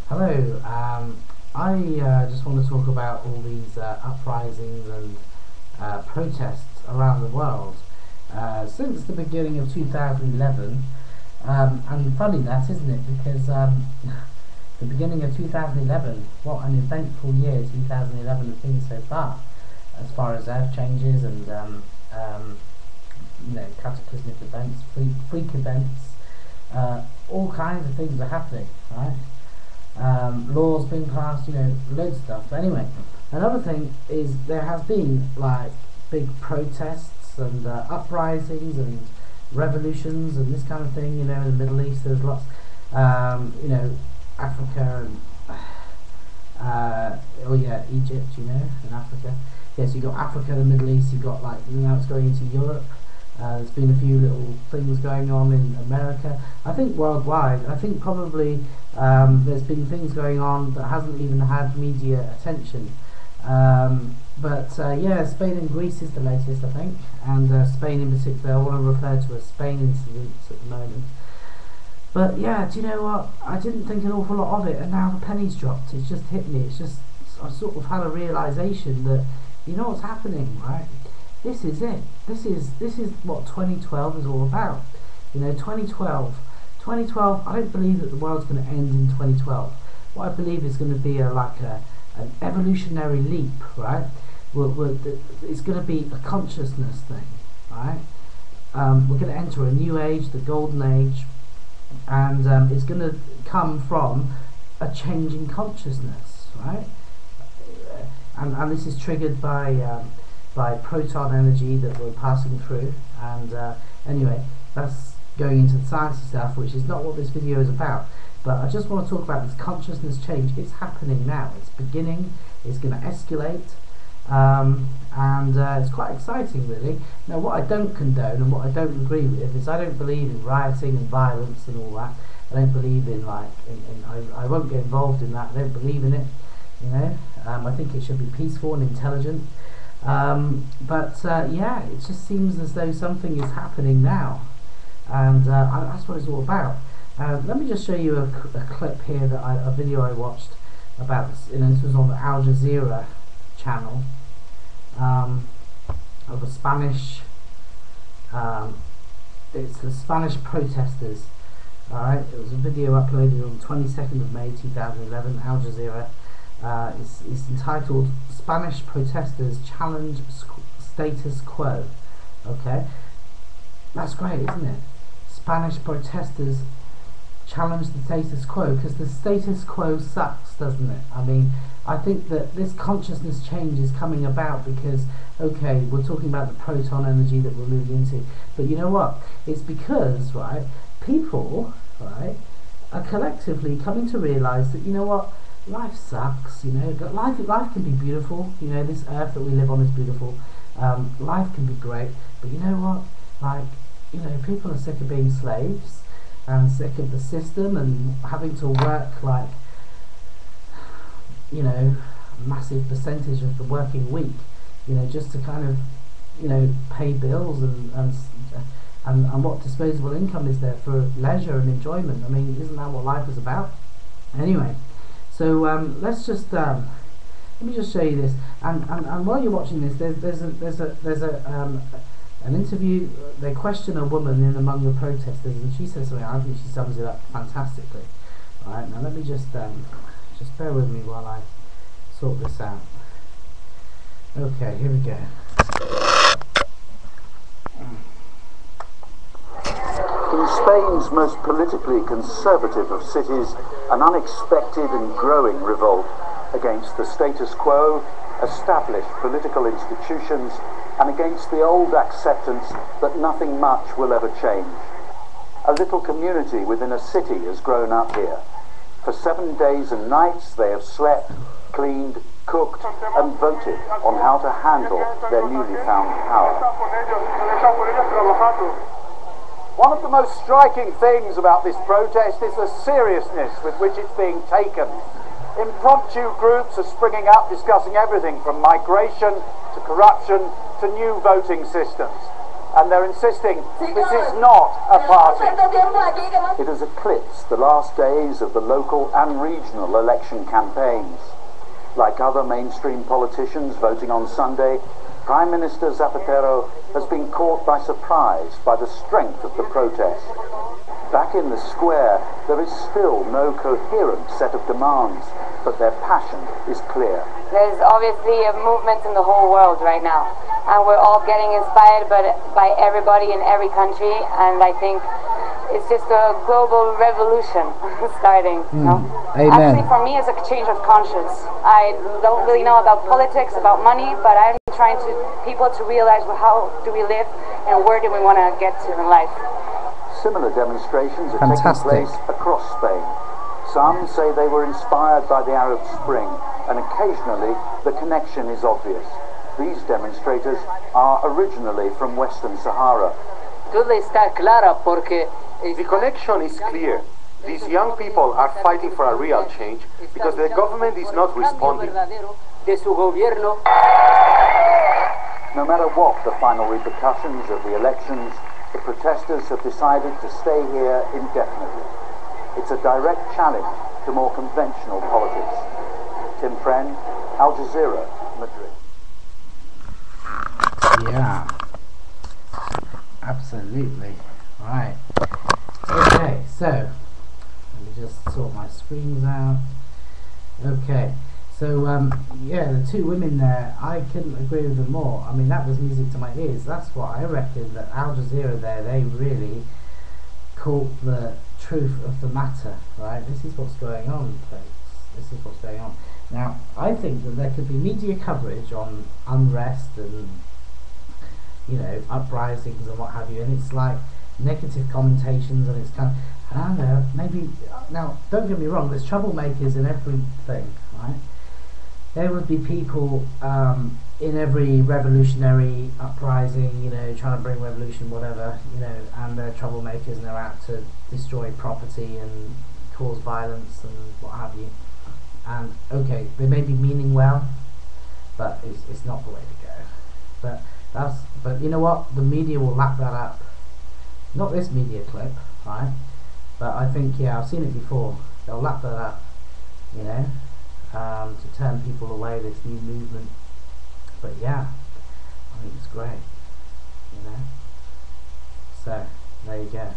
Hello. I just want to talk about all these uprisings and protests around the world since the beginning of 2011. And funny that, isn't it? Because the beginning of 2011, what an eventful year 2011 has been so far as earth changes and cataclysmic events, freak events, all kinds of things are happening, right? Laws being passed, loads of stuff. But anyway, another thing is there has been like big protests and uprisings and revolutions and this kind of thing. In the Middle East, there's lots. Africa and Egypt. And Africa. Yes, you got Africa, the Middle East. You got now it's going into Europe. There's been a few little things going on in America. I think worldwide. I think probably there's been things going on that hasn't even had media attention. Spain and Greece is the latest, I think, and Spain in particular. I want to refer to as Spain incidents at the moment. But yeah, do you know what? I didn't think an awful lot of it, and now the penny's dropped. It's just hit me. I sort of had a realization that what's happening, right? This is it. This is what 2012 is all about. 2012. I don't believe that the world's going to end in 2012. What I believe is going to be an evolutionary leap, right? It's going to be a consciousness thing, right? We're going to enter a new age, the golden age, and it's going to come from a changing consciousness, right? And this is triggered by proton energy that we're passing through. And anyway, that's going into the sciencey stuff, which is not what this video is about. But I just want to talk about this consciousness change. It's happening now. It's beginning. It's going to escalate. It's quite exciting, really. Now, what I don't condone and what I don't agree with is I don't believe in rioting and violence and all that. I don't believe in I won't get involved in that. I don't believe in it. I think it should be peaceful and intelligent. It just seems as though something is happening now, and that's what it's all about. Let me just show you a clip here a video I watched about this. This was on the Al Jazeera channel of a Spanish. It's the Spanish protesters. All right, it was a video uploaded on the 22nd of May 2011. Al Jazeera. It's entitled "Spanish Protesters Challenge Status Quo." Okay, that's great, isn't it? Spanish protesters challenge the status quo, because the status quo sucks, doesn't it? I mean, I think that this consciousness change is coming about because, okay, we're talking about the proton energy that we're moving into, but you know what? It's because, right, people, right, are collectively coming to realise that, life sucks. Life can be beautiful. This earth that we live on is beautiful. Life can be great, but you know what? People are sick of being slaves and sick of the system and having to work a massive percentage of the working week, just to kind of, pay bills and what disposable income is there for leisure and enjoyment. I mean, isn't that what life is about? Anyway. So let me just show you this, and while you're watching this, there's an interview. They question a woman in among the protesters, and she says something. I think she sums it up fantastically. All right, now let me just bear with me while I sort this out. Okay, here we go. In Spain's most politically conservative of cities, an unexpected and growing revolt against the status quo, established political institutions, and against the old acceptance that nothing much will ever change. A little community within a city has grown up here. For 7 days and nights they have slept, cleaned, cooked, and voted on how to handle their newly found power. One of the most striking things about this protest is the seriousness with which it's being taken. Impromptu groups are springing up discussing everything from migration to corruption to new voting systems. and they're insisting this is not a party. It has eclipsed the last days of the local and regional election campaigns. Like other mainstream politicians voting on Sunday, Prime Minister Zapatero has been caught by surprise by the strength of the protest. Back in the square, there is still no coherent set of demands, but their passion is clear. There's obviously a movement in the whole world right now, and we're all getting inspired by everybody in every country, and I think it's just a global revolution starting. Amen. Actually, for me, it's a change of conscience. I don't really know about politics, about money, but I'm trying to people to realize, well, how do we live and where do we want to get to in life. Similar demonstrations are taking place across Spain. Some say they were inspired by the Arab Spring, and occasionally the connection is obvious. These demonstrators are originally from Western Sahara. The connection is clear. These young people are fighting for a real change because the government is not responding. No matter what the final repercussions of the elections, the protesters have decided to stay here indefinitely. It's a direct challenge to more conventional politics. Tim Friend, Al Jazeera, Madrid. Yeah, absolutely. Right. Okay, so let me just sort my screens out. Okay, so yeah, the two women there, I couldn't agree with them more. I mean, that was music to my ears. That's what I reckon, that Al Jazeera there, they really caught the truth of the matter, right? This is what's going on, folks. This is what's going on. Now, I think that there could be media coverage on unrest and, you know, uprisings and what have you, and it's like negative commentations, and it's kind of, I don't know, maybe, now, don't get me wrong, there's troublemakers in everything, right? There would be people in every revolutionary uprising, you know, trying to bring revolution, whatever, you know, and they're troublemakers and they're out to destroy property and cause violence and what have you. And okay, they may be meaning well, but it's not the way to go. But you know what? The media will lap that up. Not this media clip, right? But I think, yeah, I've seen it before. They'll lap that up, you know, to turn people away, this new movement. But yeah, I think it's great, you know. So, there you go.